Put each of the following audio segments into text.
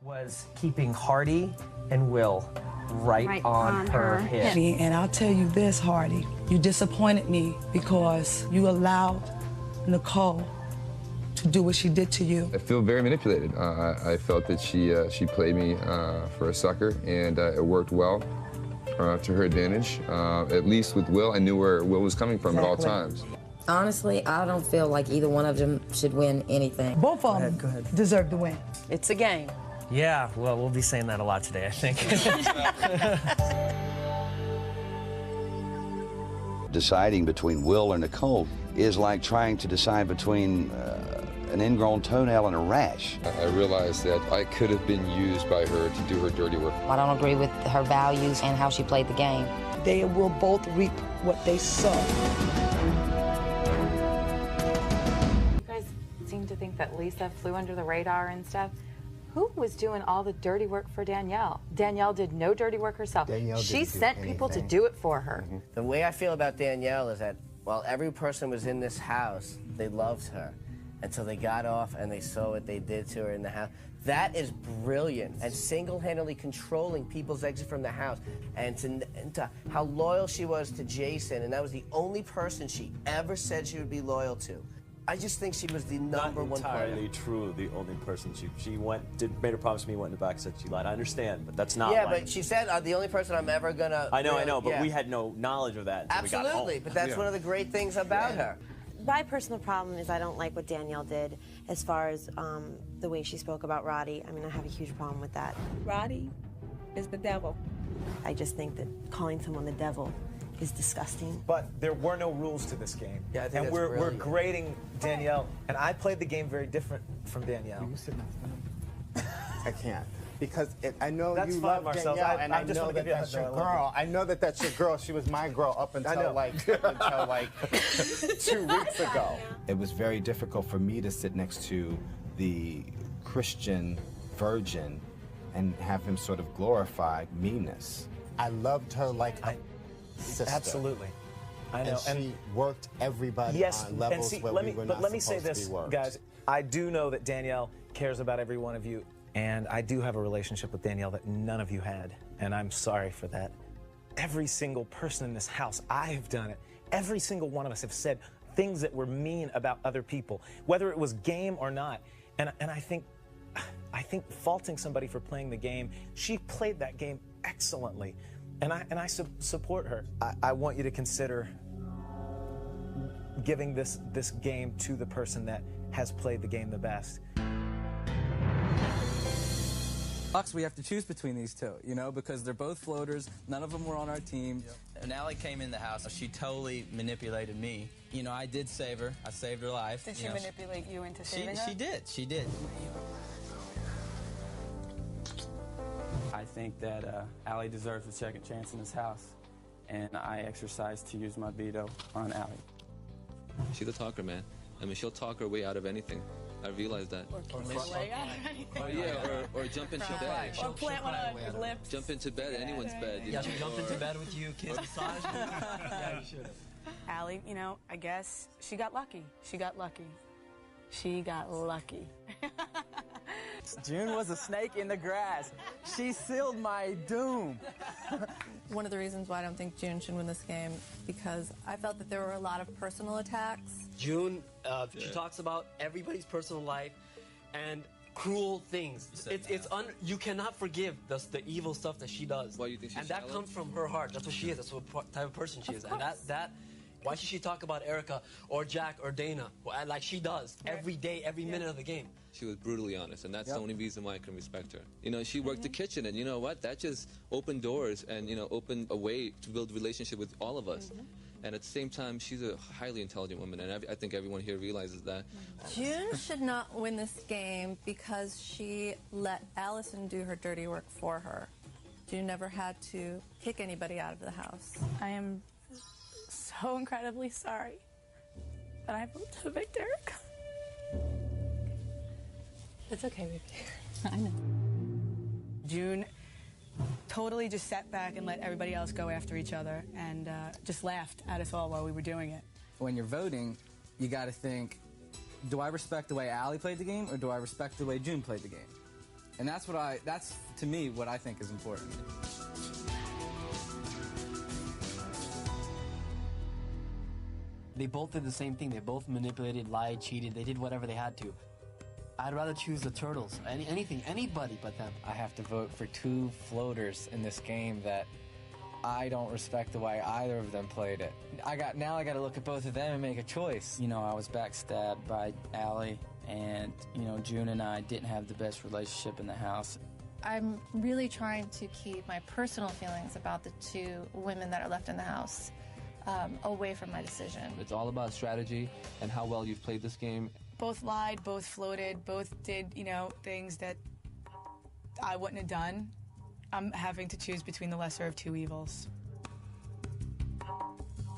was keeping Hardy and Will right on her hip. And I'll tell you this, Hardy, you disappointed me because you allowed Nicole to do what she did to you. I feel very manipulated. I felt that she played me for a sucker, and it worked well to her advantage. At least with Will, I knew where Will was coming from at all times. Honestly, I don't feel like either one of them should win anything. Both of them deserve to win. It's a game. Yeah, well, we'll be saying that a lot today, I think. Deciding between Will or Nicole is like trying to decide between an ingrown toenail and a rash. I realized that I could have been used by her to do her dirty work. I don't agree with her values and how she played the game. They will both reap what they sow. You guys seem to think that Lisa flew under the radar and stuff. Who was doing all the dirty work for Danielle? Danielle did no dirty work herself. She sent people to do it for her. The way I feel about Danielle is that while every person was in this house, they loved her until they got off and they saw what they did to her in the house. That is brilliant, and single-handedly controlling people's exit from the house, and to how loyal she was to Jason, and that was the only person she ever said she would be loyal to. I just think she was the number one player. Not entirely true. The only person she made a promise to me, went in the back, said she lied. I understand, but that's not. Yeah, but she said the only person I'm ever gonna. I know, but we had no knowledge of that until we got home. Absolutely, but that's one of the great things about her. My personal problem is I don't like what Danielle did as far as the way she spoke about Roddy. I mean, I have a huge problem with that. Roddy is the devil. I just think that calling someone the devil is disgusting. But there were no rules to this game. Yeah, I think and that's we're grading Danielle, and I played the game very different from Danielle. I can't. Because I know That's you fine, love Marcel. Danielle, and I just know want to that give you a that's hug, your though. I love girl. I know that that's your girl. She was my girl up until like 2 weeks ago. It was very difficult for me to sit next to the Christian virgin and have him sort of glorify meanness. I loved her like a sister. Absolutely. I know. And she worked everybody on levels where we were not let me say supposed this, to be worked. guys. I do know that Danielle cares about every one of you, and I do have a relationship with Danielle that none of you had, and I'm sorry for that. Every single person in this house, I have done it. Every single one of us have said things that were mean about other people, whether it was game or not. And I think faulting somebody for playing the game, she played that game excellently, and I support her. I want you to consider giving this game to the person that has played the game the best. We have to choose between these two, you know, because they're both floaters. None of them were on our team. When Allie came in the house, she totally manipulated me. You know, I did save her. I saved her life. Did she manipulate you into saving her? She did. She did. I think that Allie deserves a second chance in this house, and I exercise to use my veto on Allie. She's a talker, man. I mean, she'll talk her way out of anything. I realize that. Or jump into bed. Or plant one on his lips. Jump into bed, anyone's bed. Yeah, she jumped into bed with you, kiss massage. Yeah, you should have. Allie, you know, I guess she got lucky. She got lucky. She got lucky. June was a snake in the grass. She sealed my doom. One of the reasons why I don't think June should win this game, because I felt that there were a lot of personal attacks. June, she talks about everybody's personal life and cruel things. You cannot forgive the evil stuff that she does. Why you think she's And that shallow? comes from her heart. That's what she is. That's what type of person she is. And that why should she talk about Erica or Jack or Dana like she does every day, every minute of the game? She was brutally honest, and that's the only reason why I can respect her. You know, she worked the kitchen, and you know what? That just opened doors and, you know, opened a way to build a relationship with all of us. And at the same time, she's a highly intelligent woman, and I think everyone here realizes that. June should not win this game because she let Alison do her dirty work for her. June never had to kick anybody out of the house. I am so incredibly sorry that I voted to evict Erica. It's okay, baby. I know. June totally just sat back and let everybody else go after each other and just laughed at us all while we were doing it. When you're voting, you got to think, do I respect the way Allie played the game, or do I respect the way June played the game? And that's to me what I think is important. They both did the same thing. They both manipulated, lied, cheated. They did whatever they had to. I'd rather choose the Turtles. Anything, anybody but them. I have to vote for two floaters in this game that I don't respect the way either of them played it. Now I got to look at both of them and make a choice. You know, I was backstabbed by Allie, and, you know, June and I didn't have the best relationship in the house. I'm really trying to keep my personal feelings about the two women that are left in the house away from my decision. It's all about strategy and how well you've played this game. Both lied, both floated, both did, you know, things that I wouldn't have done. I'm having to choose between the lesser of two evils.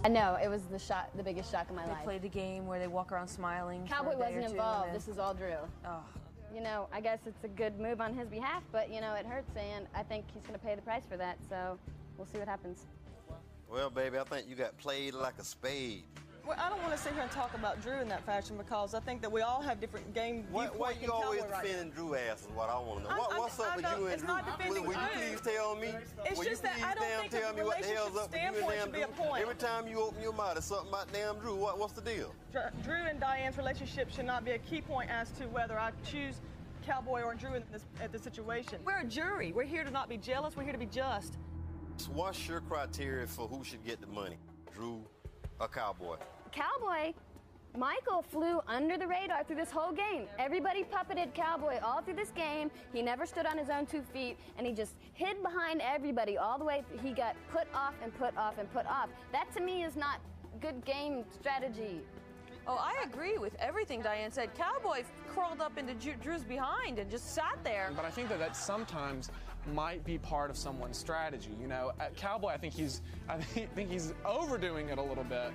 I know, it was the biggest shock of my life. They played the game where they walk around smiling. Cowboy wasn't involved. Then... This is all Drew. Oh. You know, I guess it's a good move on his behalf, but, you know, it hurts, and I think he's going to pay the price for that, so we'll see what happens. Well, baby, I think you got played like a spade. Well, I don't want to sit here and talk about Drew in that fashion because I think that we all have different game viewpoints. Why you always defending Drew ass is what I want to know. What's up with you and Drew? Will you please tell me? It's just that I don't think that from a relationship standpoint should be a point. Every time you open your mouth, it's something about damn Drew. What's the deal? Drew and Diane's relationship should not be a key point as to whether I choose Cowboy or Drew at this situation. We're a jury. We're here to not be jealous. We're here to be just. So what's your criteria for who should get the money? Drew or Cowboy? Cowboy, Michael flew under the radar through this whole game. Everybody puppeted Cowboy all through this game. He never stood on his own 2 feet, and he just hid behind everybody all the way. He got put off and put off and put off. That, to me, is not good game strategy. Oh, I agree with everything Diane said. Cowboy crawled up into Drew's behind and just sat there. But I think that sometimes might be part of someone's strategy. You know, at Cowboy, I think he's overdoing it a little bit.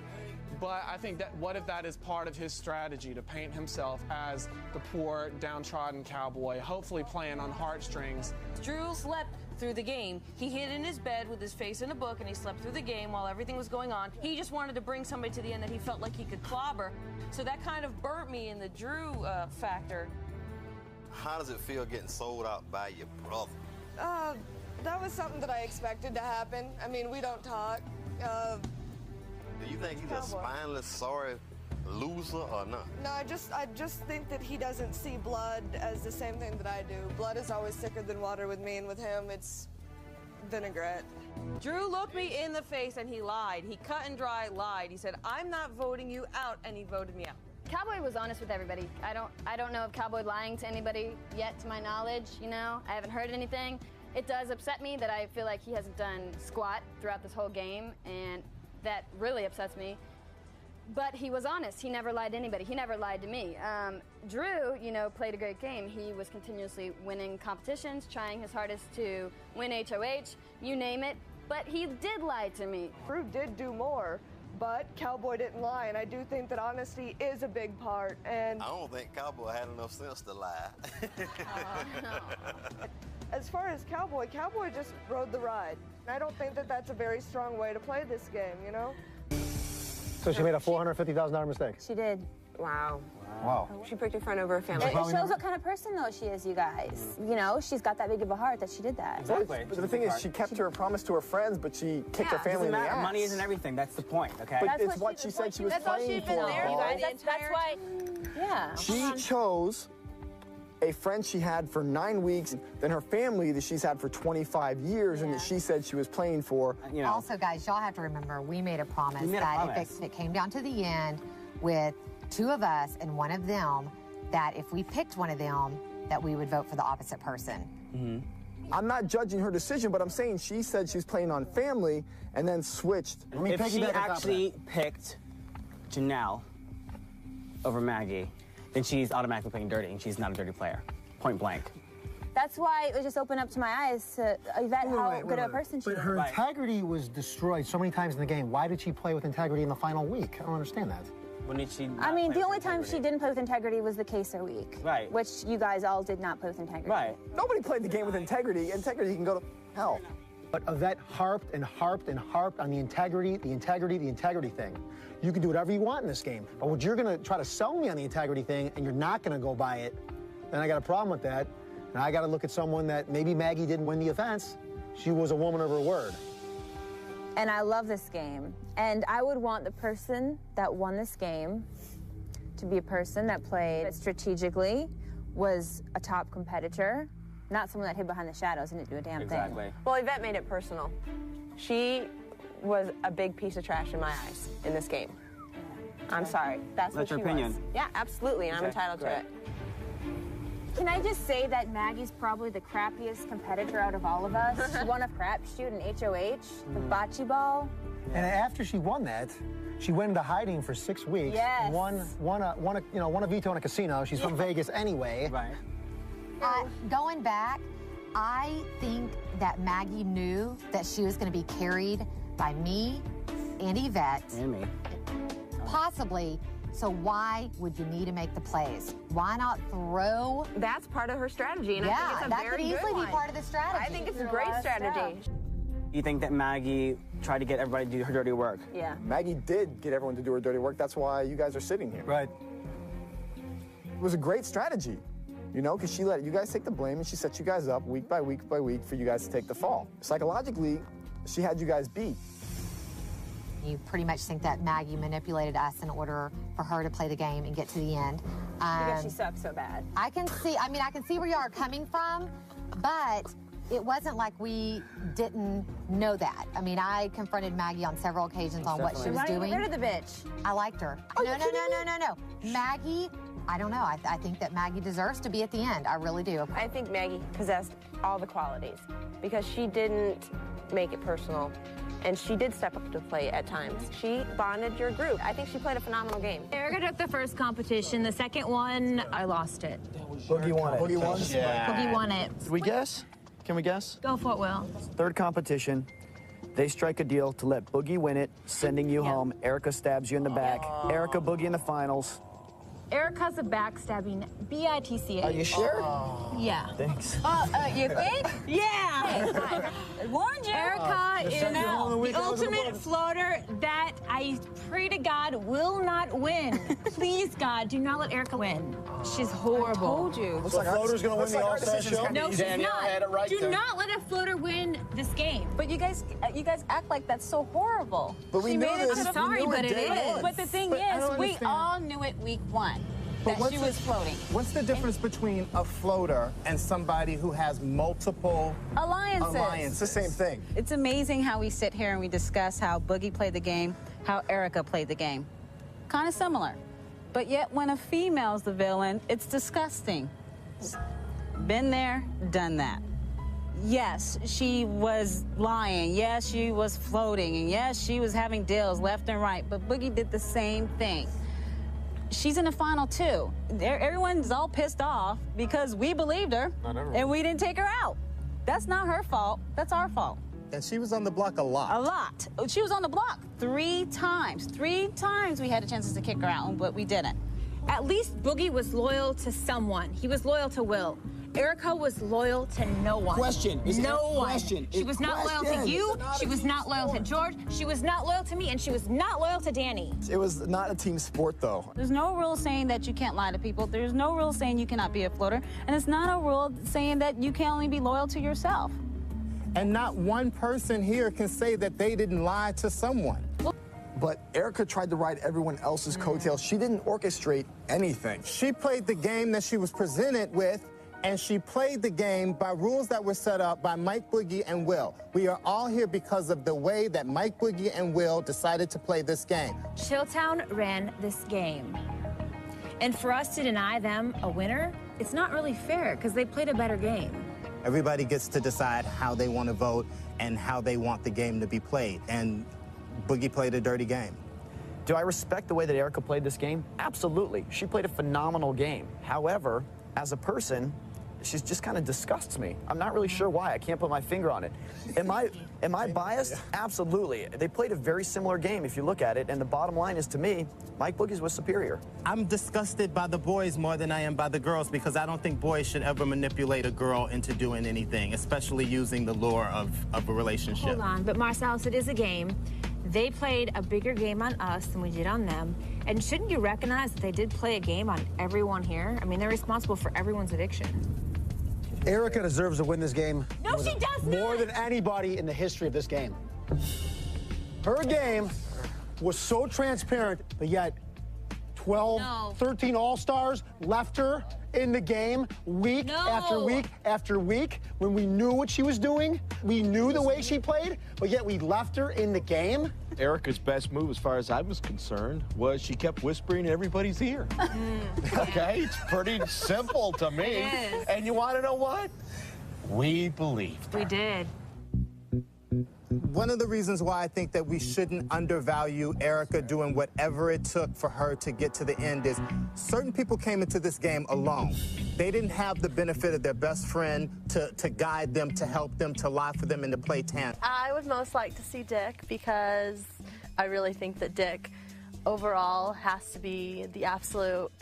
But I think that what if that is part of his strategy to paint himself as the poor, downtrodden cowboy, hopefully playing on heartstrings. Drew slept through the game. He hid in his bed with his face in a book, and he slept through the game while everything was going on. He just wanted to bring somebody to the end that he felt like he could clobber. So that kind of burnt me in the Drew factor. How does it feel getting sold out by your brother? That was something that I expected to happen. I mean, we don't talk. Do you think he's a spineless, sorry loser or not? No, I just think that he doesn't see blood as the same thing that I do. Blood is always thicker than water with me, and with him, it's vinaigrette. Drew looked me in the face and he lied. He cut and dry lied. He said, "I'm not voting you out," and he voted me out. Cowboy was honest with everybody. I don't know if Cowboy lying to anybody yet, to my knowledge. You know, I haven't heard anything. It does upset me that I feel like he hasn't done squat throughout this whole game, and that really upsets me. But he was honest. He never lied to anybody. He never lied to me. Drew, you know, played a great game. He was continuously winning competitions, trying his hardest to win HOH, you name it. But he did lie to me. Drew did do more, but Cowboy didn't lie, and I do think that honesty is a big part. And I don't think Cowboy had enough sense to lie. As far as Cowboy just rode the ride. I don't think that that's a very strong way to play this game, you know? So she made a $450,000 mistake? She did. Wow. Wow. She picked her friend over her family. It shows what kind of person, though, she is, you guys. You know, she's got that big of a heart that she did that. Exactly. But the thing is, she kept her promise to her friends, but she kicked her family in the ass. Money isn't everything. That's the point, okay? But it's what she said she was playing for. That's all she'd been there, you guys. That's why, yeah. She chose a friend she had for 9 weeks, then her family that she's had for 25 years, and that she said she was playing for. You know. Also, guys, y'all have to remember, we made a promise that if it came down to the end with two of us and one of them, that if we picked one of them, that we would vote for the opposite person. Mm-hmm. I'm not judging her decision, but I'm saying she said she was playing on family and then switched. If she actually picked Janelle over Maggie, then she's automatically playing dirty, and she's not a dirty player, point blank. That's why it was just opened up to my eyes to Yvette how good of a person she is. But her integrity was destroyed so many times in the game. Why did she play with integrity in the final week? I don't understand that. When did she? I mean, the only time she didn't play with integrity was the Queso week. Right. Which you guys all did not play with integrity. Right. Nobody played the game with integrity. Integrity can go to hell. But Yvette harped and harped and harped on the integrity thing. You can do whatever you want in this game. But when you're going to try to sell me on the integrity thing and you're not going to go by it, then I got a problem with that. And I got to look at someone that maybe Maggie didn't win the offense. She was a woman of her word. And I love this game. And I would want the person that won this game to be a person that played strategically, was a top competitor, not someone that hid behind the shadows and didn't do a damn thing. Well, Yvette made it personal. She was a big piece of trash in my eyes in this game. I'm sorry. That's what she was. Yeah, absolutely, and I'm entitled to it. Can I just say that Maggie's probably the crappiest competitor out of all of us? She won a crapshoot in HOH, the bocce ball. And after she won that, she went into hiding for 6 weeks. Yes. Won a veto in a casino. She's from Vegas anyway. Right. Going back, I think that Maggie knew that she was going to be carried by me and Yvette. And me. Possibly. So why would you need to make the plays? Why not throw? That's part of her strategy, and I think it's a that very could easily good one. be part of the strategy. I think it's a great strategy. You think that Maggie tried to get everybody to do her dirty work? Yeah. Maggie did get everyone to do her dirty work. That's why you guys are sitting here. Right. It was a great strategy, you know, because she let you guys take the blame and she set you guys up week by week by week for you guys to take the fall. Psychologically, she had you guys beat. You pretty much think that Maggie manipulated us in order for her to play the game and get to the end. Because she sucks so bad. I can see where you are coming from, but it wasn't like we didn't know that. I mean, I confronted Maggie on several occasions on what she was doing. Get rid of the bitch. I liked her. No. Maggie, I don't know. I think that Maggie deserves to be at the end. I really do. I think Maggie possessed all the qualities because she didn't make it personal. And she did step up to the plate at times. She bonded your group. I think she played a phenomenal game. Erica took the first competition. The second one, I lost it. Boogie won it. Boogie won? Yeah. Boogie won it. Did we guess? Can we guess? Go for it, Will. Third competition. They strike a deal to let Boogie win it, sending you home. Erica stabs you in the back. Erica, Boogie in the finals. Erica's a backstabbing bitch. Are you sure? Yeah. Thanks. You think? Yeah. Hey, warned you. Erica is the ultimate floater that I pray to God will not win. Please, God, do not let Erica win. She's horrible. I told you. Looks like floater's going to win the All-Star show. No, she's not. Do not let a floater win this game. But you guys act like that's so horrible. But we knew this. I'm sorry, but it is. But the thing is, we all knew it week one. That she was floating. What's the difference between a floater and somebody who has multiple alliances? It's the same thing. It's amazing how we sit here and we discuss how Boogie played the game, how Erica played the game. Kind of similar. But yet when a female's the villain, it's disgusting. Been there, done that. Yes, she was lying. Yes, she was floating. And yes, she was having deals left and right. But Boogie did the same thing. She's in the final too. Everyone's all pissed off because we believed her and we didn't take her out. That's not her fault. That's our fault. And she was on the block a lot. A lot. She was on the block 3 times. 3 times we had a chance to kick her out, but we didn't. At least Boogie was loyal to someone. He was loyal to Will. Erica was loyal to no one. No one. She was not loyal to you. She was not loyal to George. She was not loyal to me, and she was not loyal to Danny. It was not a team sport, though. There's no rule saying that you can't lie to people. There's no rule saying you cannot be a floater. And it's not a rule saying that you can only be loyal to yourself. And not one person here can say that they didn't lie to someone. But Erica tried to ride everyone else's coattails. She didn't orchestrate anything. She played the game that she was presented with, and she played the game by rules that were set up by Mike Boogie and Will. We are all here because of the way that Mike Boogie and Will decided to play this game. Chilltown ran this game. And for us to deny them a winner, it's not really fair because they played a better game. Everybody gets to decide how they want to vote and how they want the game to be played. And Boogie played a dirty game. Do I respect the way that Erica played this game? Absolutely. She played a phenomenal game. However, as a person, she just kind of disgusts me. I'm not really sure why. I can't put my finger on it. Am I biased? Absolutely. They played a very similar game if you look at it, and the bottom line is, to me, Mike Boogie's was superior. I'm disgusted by the boys more than I am by the girls because I don't think boys should ever manipulate a girl into doing anything, especially using the lure of a relationship. Hold on, but Marcellus, it is a game. They played a bigger game on us than we did on them. And shouldn't you recognize that they did play a game on everyone here? I mean, they're responsible for everyone's eviction. Erica deserves to win this game. No, she does not. More than anybody in the history of this game. Her game was so transparent, but yet 12, 13 All-Stars left her in the game week after week after week when we knew what she was doing. We knew the way she played, but yet we left her in the game. Erica's best move, as far as I was concerned, was she kept whispering in everybody's ear. Okay? It's pretty simple to me. It is. And you want to know what? We believed. We did. One of the reasons why I think that we shouldn't undervalue Erica doing whatever it took for her to get to the end is certain people came into this game alone. They didn't have the benefit of their best friend to guide them, to help them, to lie for them, and to play tandem. I would most like to see Dick because I really think that Dick overall has to be the absolute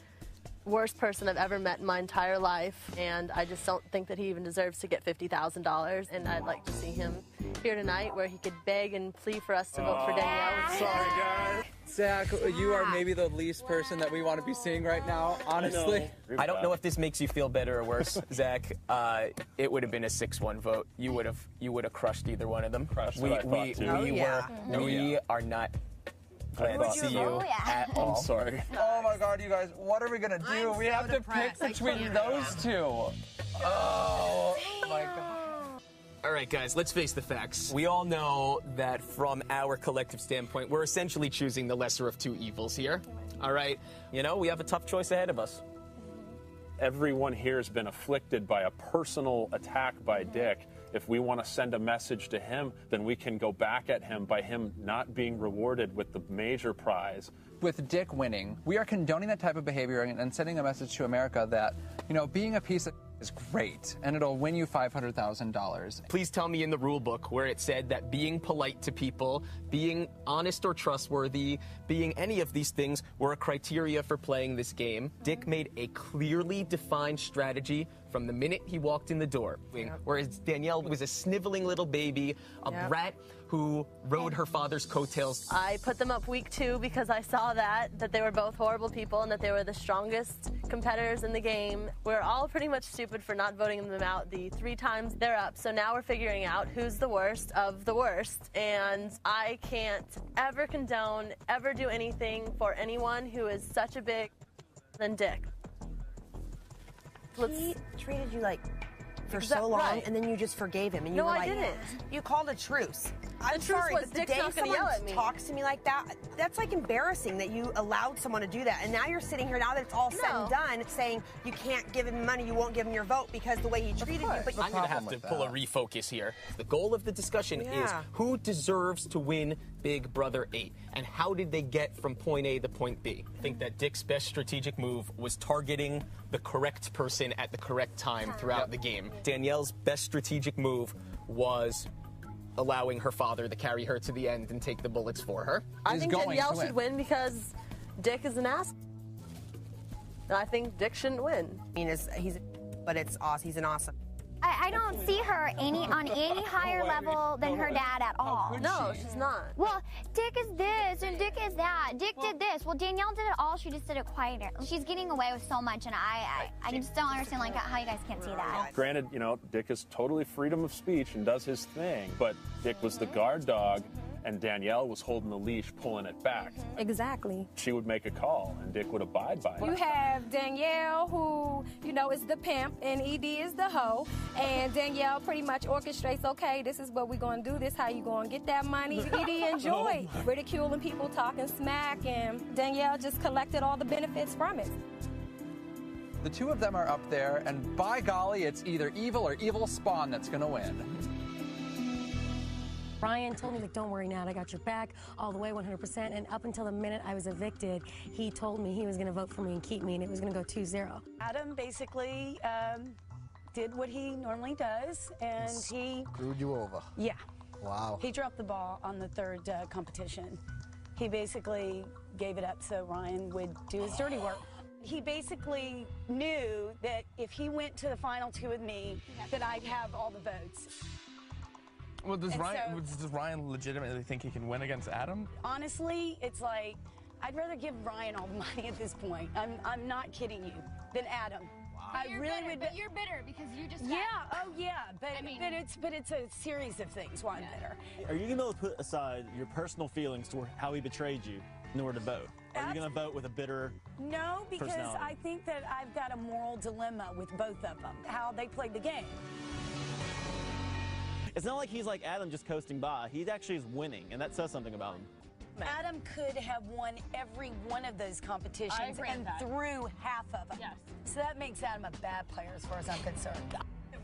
worst person I've ever met in my entire life, and I just don't think that he even deserves to get $50,000, and I'd like to see him here tonight where he could beg and plead for us to vote for Danielle. Sorry, guys. Zach, you are maybe the least person that we want to be seeing right now, honestly. I don't know if this makes you feel better or worse, Zach. It would have been a 6-1 vote. You would have crushed either one of them. We are not glad to see you at all. I'm sorry. Oh my God, you guys, what are we gonna do? We have to pick between those two. Oh my God. All right, guys, let's face the facts. We all know that from our collective standpoint, we're essentially choosing the lesser of two evils here. All right? You know, we have a tough choice ahead of us. Everyone here has been afflicted by a personal attack by Dick. If we want to send a message to him, then we can go back at him by him not being rewarded with the major prize. With Dick winning, we are condoning that type of behavior and sending a message to America that, you know, being a piece of is great, and it'll win you $500,000. Please tell me in the rule book where it said that being polite to people, being honest or trustworthy, being any of these things were a criteria for playing this game. Dick made a clearly defined strategy from the minute he walked in the door, whereas Danielle was a sniveling little baby, a brat who rode her father's coattails. I put them up week 2 because I saw that they were both horrible people and that they were the strongest competitors in the game. We're all pretty much stupid for not voting them out the 3 times they're up. So now we're figuring out who's the worst of the worst. And I can't ever condone, ever do anything for anyone who is such a big than Dick. He treated you like for so long, and then you just forgave him, and you were like, I didn't. You called a truce. I'm truce sorry, was but the Dick's day not gonna someone yell at me. talks to me like that, that's like embarrassing that you allowed someone to do that. And now you're sitting here, now that it's all said and done, saying you can't give him money, you won't give him your vote because the way he treated you. But I'm going to have to pull a refocus here. The goal of the discussion is who deserves to win Big Brother 8, and how did they get from point A to point B? I think that Dick's best strategic move was targeting the correct person at the correct time throughout the game. Danielle's best strategic move was allowing her father to carry her to the end and take the bullets for her. I think Danielle should win because Dick is an ass. And I think Dick shouldn't win. I mean, but it's awesome. He's an awesome. I don't see her on any higher level than her dad at all. No, she's not. Well, Dick is this and Dick is that. Dick did this. Well, Danielle did it all. She just did it quieter. She's getting away with so much, and I just don't understand like how you guys can't see that. Granted, you know, Dick is totally freedom of speech and does his thing, but Dick was the guard dog, and Danielle was holding the leash, pulling it back. Exactly. She would make a call, and Dick would abide by it. You have Danielle, who, you know, is the pimp, and Ed is the hoe. And Danielle pretty much orchestrates, okay, this is what we're going to do, this how you going to get that money. Ed enjoyed ridiculing people, talking smack, and Danielle just collected all the benefits from it. The two of them are up there, and by golly, it's either evil or evil spawn that's going to win. Ryan told me, like, don't worry, Nat, I got your back all the way 100%. And up until the minute I was evicted, he told me he was going to vote for me and keep me, and it was going to go 2-0. Adam basically did what he normally does, and he screwed you over. Yeah. Wow. He dropped the ball on the 3rd competition. He basically gave it up so Ryan would do his dirty work. He basically knew that if he went to the final 2 with me, that I'd have all the votes. Well, does Ryan legitimately think he can win against Adam? Honestly, it's like, I'd rather give Ryan all the money at this point. I'm not kidding you, than Adam. I really would. But you're bitter because you just. Yeah. Oh, yeah. But it's a series of things why I'm bitter. Are you going to put aside your personal feelings toward how he betrayed you in order to vote? Are you going to vote with a bitter No, because personality? I think that I've got a moral dilemma with both of them, how they played the game. It's not like he's like Adam just coasting by. He actually is winning, and that says something about him. Adam could have won every one of those competitions and threw half of them. Yes. So that makes Adam a bad player as far as I'm concerned.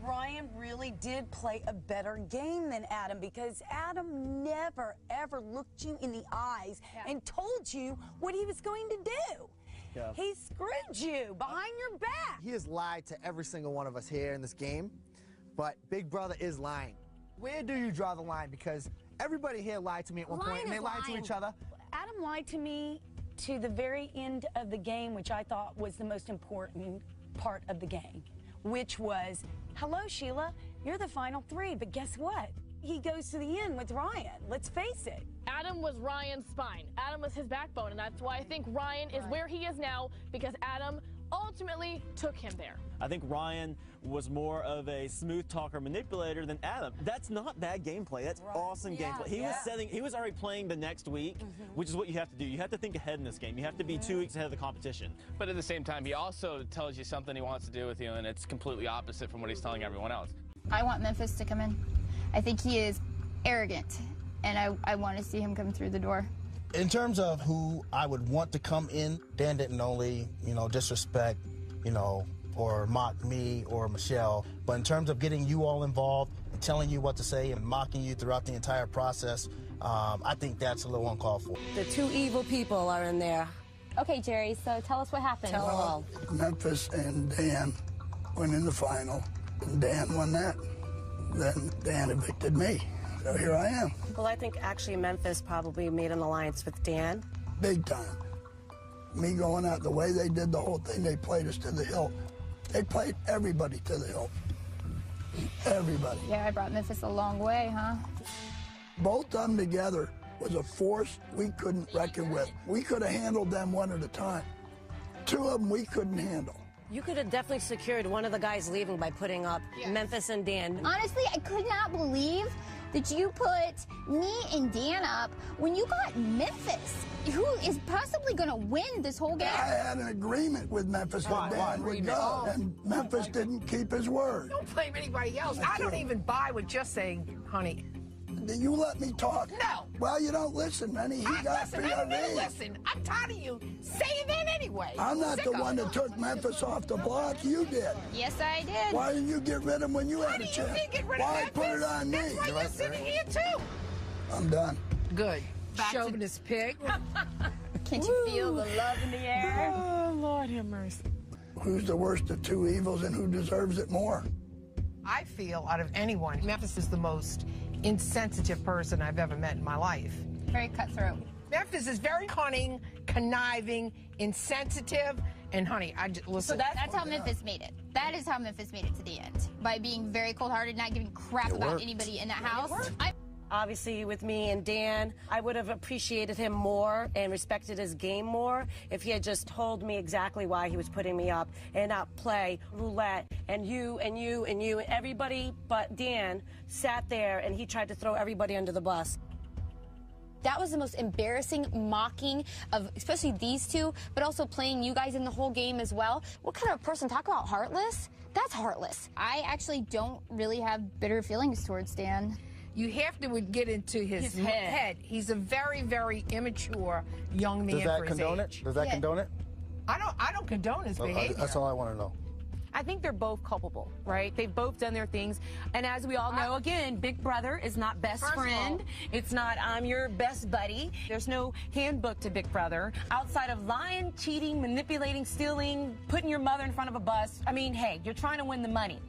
Ryan really did play a better game than Adam because Adam never, ever looked you in the eyes and told you what he was going to do. Yeah. He screwed you behind your back. He has lied to every single one of us here in this game, but Big Brother is lying. Where do you draw the line? Because everybody here lied to me at one point, and they lied to each other. Adam lied to me to the very end of the game, which I thought was the most important part of the game, which was, hello, Sheila, you're the final three, but guess what? He goes to the end with Ryan. Let's face it. Adam was Ryan's spine. Adam was his backbone, and that's why I think Ryan is where he is now, because Adam ultimately took him there. I think Ryan was more of a smooth talker manipulator than Adam. That's not bad gameplay. That's awesome gameplay. He was already playing the next week, which is what you have to do. You have to think ahead in this game. You have to be 2 weeks ahead of the competition. But at the same time, he also tells you something he wants to do with you, and it's completely opposite from what he's telling everyone else. I want Memphis to come in. I think he is arrogant, and I want to see him come through the door. In terms of who I would want to come in, Dan didn't only, disrespect, or mock me or Michelle, but in terms of getting you all involved and telling you what to say and mocking you throughout the entire process, I think that's a little uncalled for. The two evil people are in there. Okay, Jerry, so tell us what happened. Tell all. Memphis and Dan went in the final, and Dan won that. Then Dan evicted me. So here I am. Well, I think actually Memphis probably made an alliance with Dan. Big time. Me going out the way they did the whole thing, they played us to the hilt. They played everybody to the hilt. Everybody. Yeah, I brought Memphis a long way, huh? Both of them together was a force we couldn't reckon with. We could have handled them one at a time. Two of them we couldn't handle. You could have definitely secured one of the guys leaving by putting up Memphis and Dan. Honestly, I could not believe that you put me and Dan up when you got Memphis, who is possibly going to win this whole game. I had an agreement with Memphis and Dan would go, and Memphis didn't keep his word. Don't blame anybody else. I don't even buy what you're saying, honey. You let me talk. No. Well, you don't listen, honey. He got listen, I don't need to listen. I'm tired of you saying that anyway. I'm not the one that took Memphis off the block. You did. Yes, I did. Why didn't you get rid of him when you had a chance? You did get rid of Why Memphis? put it on me? That's why you're sitting here, too. I'm done. Good. Chauvinist pig. Can't you feel the love in the air? Oh, Lord have mercy. Who's the worst of two evils and who deserves it more? I feel out of anyone, Memphis is the most insensitive person I've ever met in my life. Very cutthroat. Memphis is very cunning, conniving, insensitive, and honey, listen. So that's how Memphis made it. That is how Memphis made it to the end. By being very cold-hearted, not giving crap about anybody in that house. Obviously, with me and Dan, I would have appreciated him more and respected his game more if he had just told me exactly why he was putting me up and not play roulette and you and you and you and everybody but Dan sat there and he tried to throw everybody under the bus. That was the most embarrassing mocking of especially these two, but also playing you guys in the whole game as well. What kind of person? Talk about heartless? That's heartless. I actually don't really have bitter feelings towards Dan. You have to get into his head. He's a very, very immature young man. Does that condone it? Does that condone it? I don't condone his behavior. That's all I want to know. I think they're both culpable, right? They've both done their things. And as we all know, again, Big Brother is not best friend. It's not I'm your best buddy. There's no handbook to Big Brother. Outside of lying, cheating, manipulating, stealing, putting your mother in front of a bus. I mean, hey, you're trying to win the money.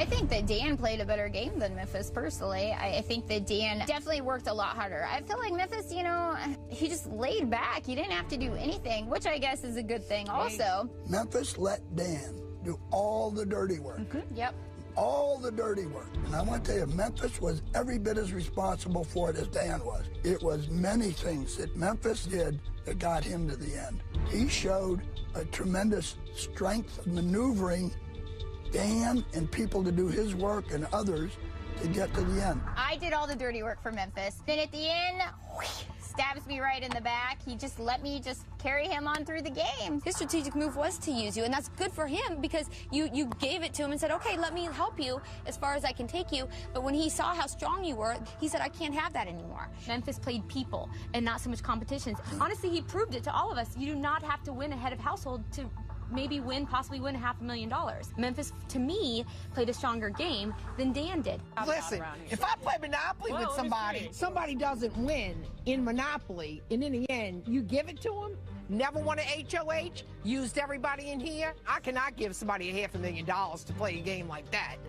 I think that Dan played a better game than Memphis, personally. I think that Dan definitely worked a lot harder. I feel like Memphis, he just laid back. He didn't have to do anything, which I guess is a good thing also. Memphis let Dan do all the dirty work. Yep. all the dirty work. And I want to tell you, Memphis was every bit as responsible for it as Dan was. It was many things that Memphis did that got him to the end. He showed a tremendous strength of maneuvering Dan and people to do his work and others to get to the end. I did all the dirty work for Memphis. Then at the end, stabs me right in the back. He just let me just carry him on through the game. His strategic move was to use you, and that's good for him because you gave it to him and said, okay, let me help you as far as I can take you. But when he saw how strong you were, he said, I can't have that anymore. Memphis played people and not so much competitions. Honestly, he proved it to all of us. You do not have to win a head of household to maybe possibly win $500,000. Memphis, to me, played a stronger game than Dan did. Listen, if I play Monopoly with somebody doesn't win in Monopoly, and in the end, you give it to them, never won an HOH, used everybody in here, I cannot give somebody $500,000 to play a game like that.